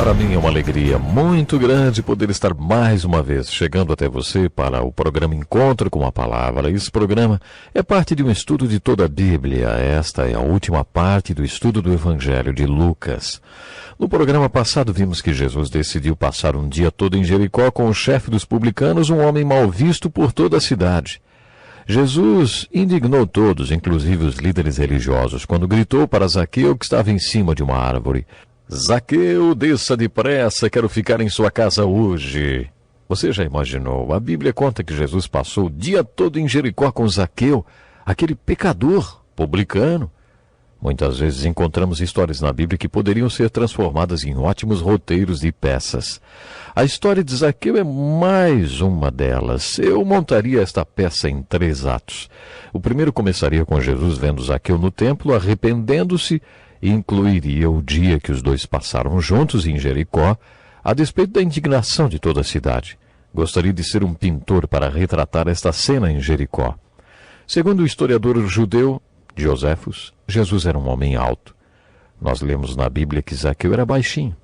Para mim é uma alegria muito grande poder estar mais uma vez chegando até você para o programa Encontro com a Palavra. Esse programa é parte de um estudo de toda a Bíblia. Esta é a última parte do estudo do Evangelho de Lucas. No programa passado vimos que Jesus decidiu passar um dia todo em Jericó com o chefe dos publicanos, um homem mal visto por toda a cidade. Jesus indignou todos, inclusive os líderes religiosos, quando gritou para Zaqueu, que estava em cima de uma árvore: Zaqueu, desça depressa, quero ficar em sua casa hoje. Você já imaginou? A Bíblia conta que Jesus passou o dia todo em Jericó com Zaqueu, aquele pecador, publicano. Muitas vezes encontramos histórias na Bíblia que poderiam ser transformadas em ótimos roteiros de peças. A história de Zaqueu é mais uma delas. Eu montaria esta peça em 3 atos. O primeiro começaria com Jesus vendo Zaqueu no templo, arrependendo-se, e incluiria o dia que os dois passaram juntos em Jericó, a despeito da indignação de toda a cidade. Gostaria de ser um pintor para retratar esta cena em Jericó. Segundo o historiador judeu Josefus, Jesus era um homem alto. Nós lemos na Bíblia que Zaqueu era baixinho.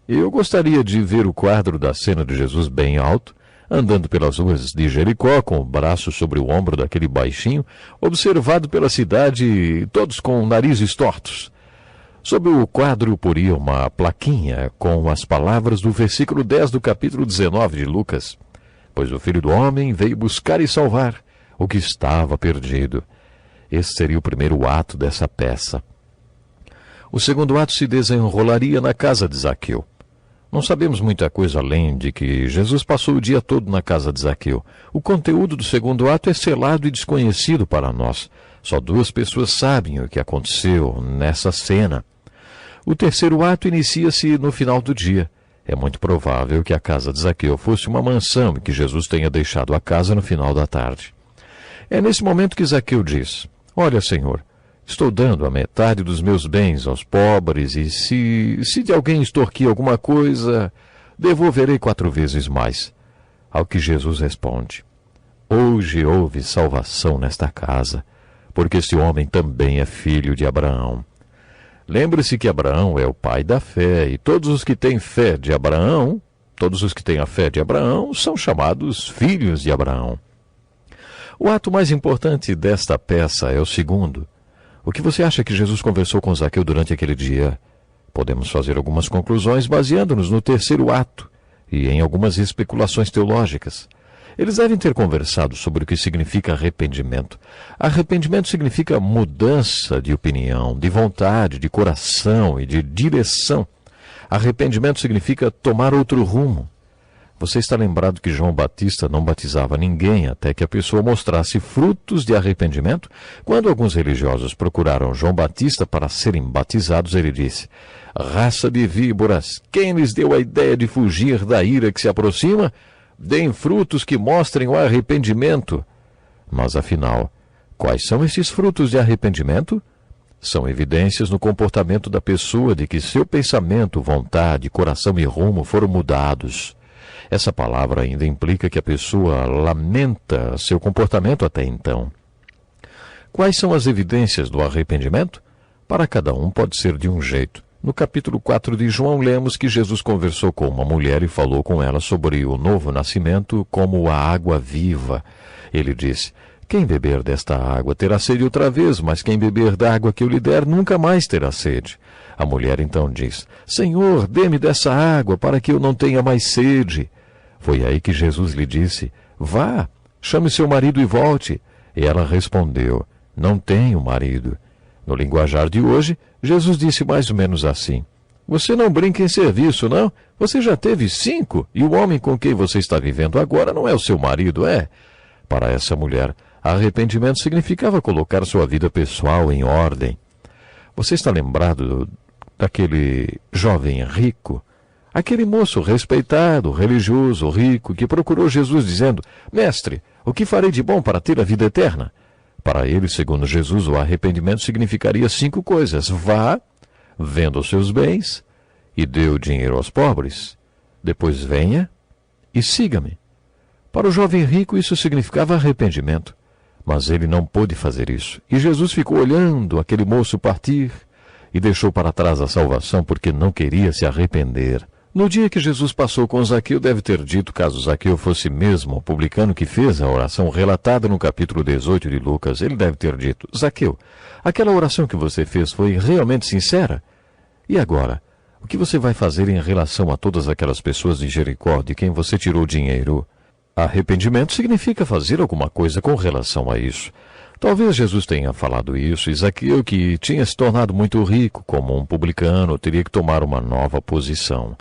Eu gostaria de ver o quadro da cena de Jesus bem alto, andando pelas ruas de Jericó, com o braço sobre o ombro daquele baixinho, observado pela cidade, todos com narizes tortos. Sobre o quadro poria uma plaquinha com as palavras do versículo 10 do capítulo 19 de Lucas. Pois o Filho do Homem veio buscar e salvar o que estava perdido. Esse seria o primeiro ato dessa peça. O segundo ato se desenrolaria na casa de Zaqueu. Não sabemos muita coisa além de que Jesus passou o dia todo na casa de Zaqueu. O conteúdo do segundo ato é selado e desconhecido para nós. Só 2 pessoas sabem o que aconteceu nessa cena. O terceiro ato inicia-se no final do dia. É muito provável que a casa de Zaqueu fosse uma mansão e que Jesus tenha deixado a casa no final da tarde. É nesse momento que Zaqueu diz: Olha, Senhor, estou dando a metade dos meus bens aos pobres e se de alguém extorquir alguma coisa, devolverei 4 vezes mais. Ao que Jesus responde: Hoje houve salvação nesta casa, porque este homem também é filho de Abraão. Lembre-se que Abraão é o pai da fé, e todos os que têm fé de Abraão, todos os que têm a fé de Abraão, são chamados filhos de Abraão. O ato mais importante desta peça é o segundo. O que você acha que Jesus conversou com Zaqueu durante aquele dia? Podemos fazer algumas conclusões baseando-nos no terceiro ato e em algumas especulações teológicas. Eles devem ter conversado sobre o que significa arrependimento. Arrependimento significa mudança de opinião, de vontade, de coração e de direção. Arrependimento significa tomar outro rumo. Você está lembrado que João Batista não batizava ninguém até que a pessoa mostrasse frutos de arrependimento? Quando alguns religiosos procuraram João Batista para serem batizados, ele disse: Raça de víboras, quem lhes deu a ideia de fugir da ira que se aproxima? Deem frutos que mostrem o arrependimento. Mas, afinal, quais são esses frutos de arrependimento? São evidências no comportamento da pessoa de que seu pensamento, vontade, coração e rumo foram mudados. Essa palavra ainda implica que a pessoa lamenta seu comportamento até então. Quais são as evidências do arrependimento? Para cada um pode ser de um jeito. No capítulo 4 de João, lemos que Jesus conversou com uma mulher e falou com ela sobre o novo nascimento como a água viva. Ele disse: Quem beber desta água terá sede outra vez, mas quem beber da água que eu lhe der nunca mais terá sede. A mulher então diz: Senhor, dê-me dessa água para que eu não tenha mais sede. Foi aí que Jesus lhe disse: Vá, chame seu marido e volte. E ela respondeu: Não tenho marido. No linguajar de hoje, Jesus disse mais ou menos assim: Você não brinca em serviço, não? Você já teve 5, e o homem com quem você está vivendo agora não é o seu marido, é? Para essa mulher, arrependimento significava colocar sua vida pessoal em ordem. Você está lembrado daquele jovem rico? Aquele moço respeitado, religioso, rico, que procurou Jesus dizendo: Mestre, o que farei de bom para ter a vida eterna? Para ele, segundo Jesus, o arrependimento significaria 5 coisas. Vá, venda os seus bens e dê o dinheiro aos pobres. Depois venha e siga-me. Para o jovem rico isso significava arrependimento. Mas ele não pôde fazer isso. E Jesus ficou olhando aquele moço partir e deixou para trás a salvação porque não queria se arrepender No dia que Jesus passou com Zaqueu, deve ter dito, caso Zaqueu fosse mesmo o publicano que fez a oração relatada no capítulo 18 de Lucas, ele deve ter dito: Zaqueu, aquela oração que você fez foi realmente sincera? E agora, o que você vai fazer em relação a todas aquelas pessoas de Jericó de quem você tirou dinheiro? Arrependimento significa fazer alguma coisa com relação a isso. Talvez Jesus tenha falado isso, e Zaqueu, que tinha se tornado muito rico como um publicano, teria que tomar uma nova posição.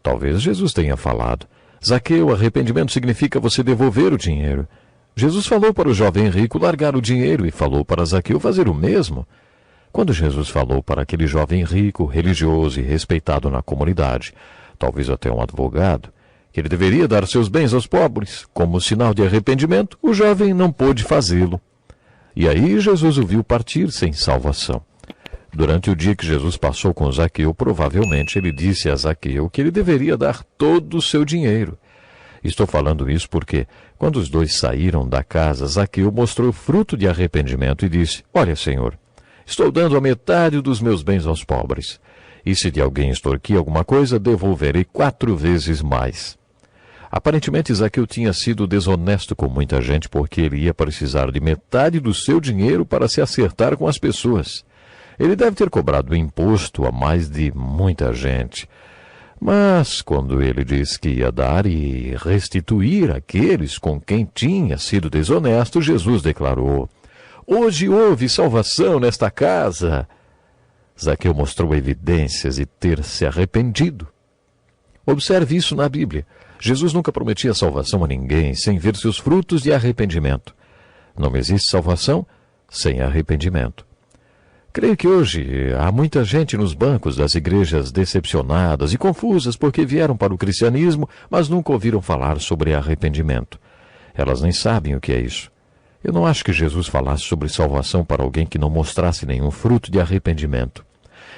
Talvez Jesus tenha falado: Zaqueu, arrependimento significa você devolver o dinheiro. Jesus falou para o jovem rico largar o dinheiro e falou para Zaqueu fazer o mesmo. Quando Jesus falou para aquele jovem rico, religioso e respeitado na comunidade, talvez até um advogado, que ele deveria dar seus bens aos pobres, como sinal de arrependimento, o jovem não pôde fazê-lo. E aí Jesus o viu partir sem salvação. Durante o dia que Jesus passou com Zaqueu, provavelmente ele disse a Zaqueu que ele deveria dar todo o seu dinheiro. Estou falando isso porque, quando os dois saíram da casa, Zaqueu mostrou fruto de arrependimento e disse: Olha, Senhor, estou dando a metade dos meus bens aos pobres. E se de alguém extorquir alguma coisa, devolverei 4 vezes mais. Aparentemente, Zaqueu tinha sido desonesto com muita gente porque ele ia precisar de metade do seu dinheiro para se acertar com as pessoas. Ele deve ter cobrado imposto a mais de muita gente. Mas, quando ele disse que ia dar e restituir aqueles com quem tinha sido desonesto, Jesus declarou: Hoje houve salvação nesta casa. Zaqueu mostrou evidências de ter se arrependido. Observe isso na Bíblia. Jesus nunca prometia salvação a ninguém sem ver seus frutos de arrependimento. Não existe salvação sem arrependimento. Creio que hoje há muita gente nos bancos das igrejas decepcionadas e confusas porque vieram para o cristianismo, mas nunca ouviram falar sobre arrependimento. Elas nem sabem o que é isso. Eu não acho que Jesus falasse sobre salvação para alguém que não mostrasse nenhum fruto de arrependimento.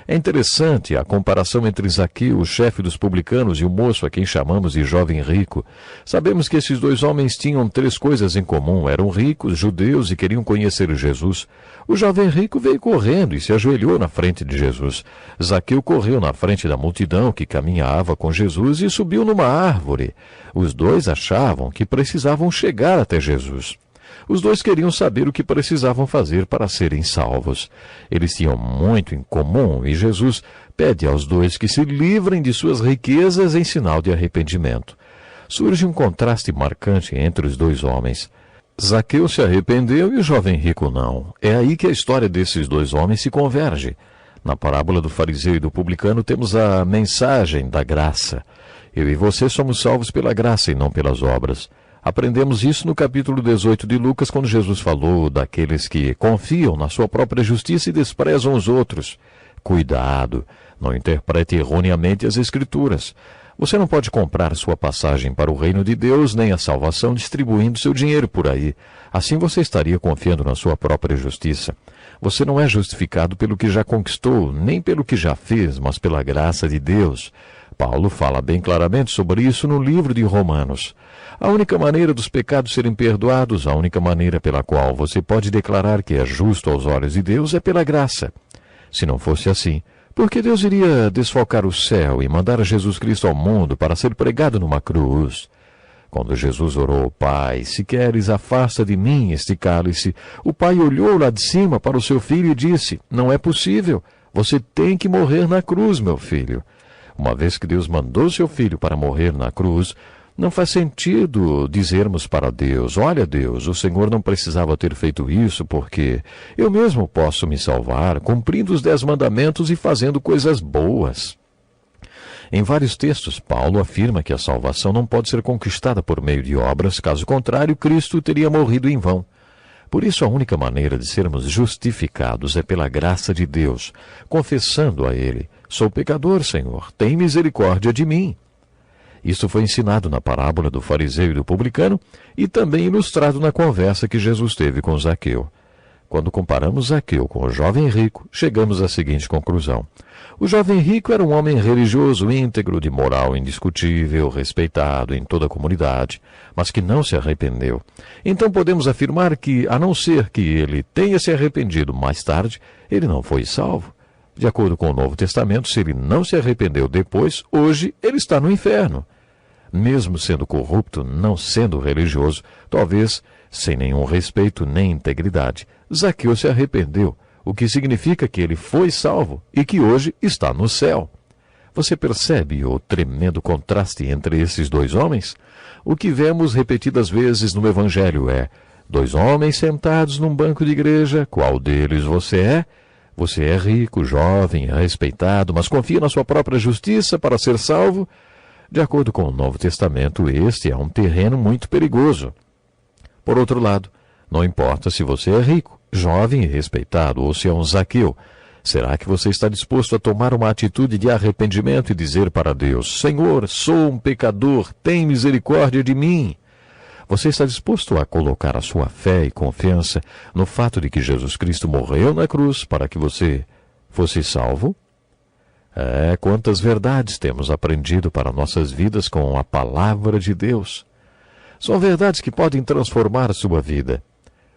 É interessante a comparação entre Zaqueu, o chefe dos publicanos, e o moço a quem chamamos de jovem rico. Sabemos que esses dois homens tinham 3 coisas em comum. Eram ricos, judeus e queriam conhecer Jesus. O jovem rico veio correndo e se ajoelhou na frente de Jesus. Zaqueu correu na frente da multidão que caminhava com Jesus e subiu numa árvore. Os dois achavam que precisavam chegar até Jesus. Os dois queriam saber o que precisavam fazer para serem salvos. Eles tinham muito em comum e Jesus pede aos dois que se livrem de suas riquezas em sinal de arrependimento. Surge um contraste marcante entre os dois homens. Zaqueu se arrependeu e o jovem rico não. É aí que a história desses dois homens se converge. Na parábola do fariseu e do publicano temos a mensagem da graça. Eu e você somos salvos pela graça e não pelas obras. Aprendemos isso no capítulo 18 de Lucas, quando Jesus falou daqueles que confiam na sua própria justiça e desprezam os outros. Cuidado, não interprete erroneamente as Escrituras. Você não pode comprar sua passagem para o reino de Deus, nem a salvação distribuindo seu dinheiro por aí. Assim você estaria confiando na sua própria justiça. Você não é justificado pelo que já conquistou, nem pelo que já fez, mas pela graça de Deus. Paulo fala bem claramente sobre isso no livro de Romanos. A única maneira dos pecados serem perdoados, a única maneira pela qual você pode declarar que é justo aos olhos de Deus é pela graça. Se não fosse assim, por que Deus iria desfocar o céu e mandar Jesus Cristo ao mundo para ser pregado numa cruz? Quando Jesus orou: Pai, se queres, afasta de mim este cálice, o Pai olhou lá de cima para o seu filho e disse: Não é possível, você tem que morrer na cruz, meu filho. Uma vez que Deus mandou seu filho para morrer na cruz, não faz sentido dizermos para Deus: Olha, Deus, o Senhor não precisava ter feito isso porque eu mesmo posso me salvar cumprindo os 10 mandamentos e fazendo coisas boas. Em vários textos, Paulo afirma que a salvação não pode ser conquistada por meio de obras, caso contrário, Cristo teria morrido em vão. Por isso, a única maneira de sermos justificados é pela graça de Deus, confessando a Ele: Sou pecador, Senhor, tem misericórdia de mim. Isso foi ensinado na parábola do fariseu e do publicano e também ilustrado na conversa que Jesus teve com Zaqueu. Quando comparamos Zaqueu com o jovem rico, chegamos à seguinte conclusão. O jovem rico era um homem religioso íntegro, de moral indiscutível, respeitado em toda a comunidade, mas que não se arrependeu. Então podemos afirmar que, a não ser que ele tenha se arrependido mais tarde, ele não foi salvo. De acordo com o Novo Testamento, se ele não se arrependeu depois, hoje ele está no inferno. Mesmo sendo corrupto, não sendo religioso, talvez sem nenhum respeito nem integridade, Zaqueu se arrependeu, o que significa que ele foi salvo e que hoje está no céu. Você percebe o tremendo contraste entre esses dois homens? O que vemos repetidas vezes no Evangelho é: dois homens sentados num banco de igreja, qual deles você é? Você é rico, jovem, respeitado, mas confia na sua própria justiça para ser salvo? De acordo com o Novo Testamento, este é um terreno muito perigoso. Por outro lado, não importa se você é rico, jovem e respeitado, ou se é um Zaqueu, será que você está disposto a tomar uma atitude de arrependimento e dizer para Deus: Senhor, sou um pecador, tem misericórdia de mim? Você está disposto a colocar a sua fé e confiança no fato de que Jesus Cristo morreu na cruz para que você fosse salvo? Quantas verdades temos aprendido para nossas vidas com a palavra de Deus. São verdades que podem transformar a sua vida.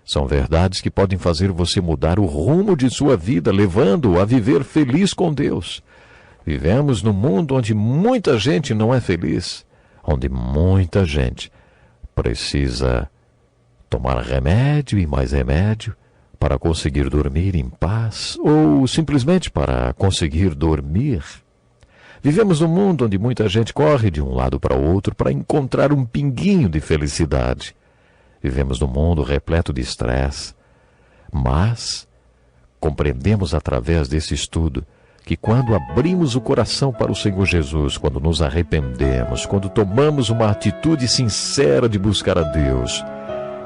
São verdades que podem fazer você mudar o rumo de sua vida, levando-o a viver feliz com Deus. Vivemos num mundo onde muita gente não é feliz, onde muita gente precisa tomar remédio e mais remédio para conseguir dormir em paz ou simplesmente para conseguir dormir. Vivemos num mundo onde muita gente corre de um lado para o outro para encontrar um pinguinho de felicidade. Vivemos num mundo repleto de estresse, mas compreendemos através desse estudo que quando abrimos o coração para o Senhor Jesus, quando nos arrependemos, quando tomamos uma atitude sincera de buscar a Deus,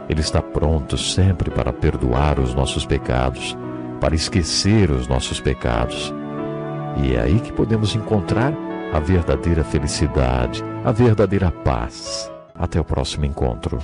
Ele está pronto sempre para perdoar os nossos pecados, para esquecer os nossos pecados. E é aí que podemos encontrar a verdadeira felicidade, a verdadeira paz. Até o próximo encontro.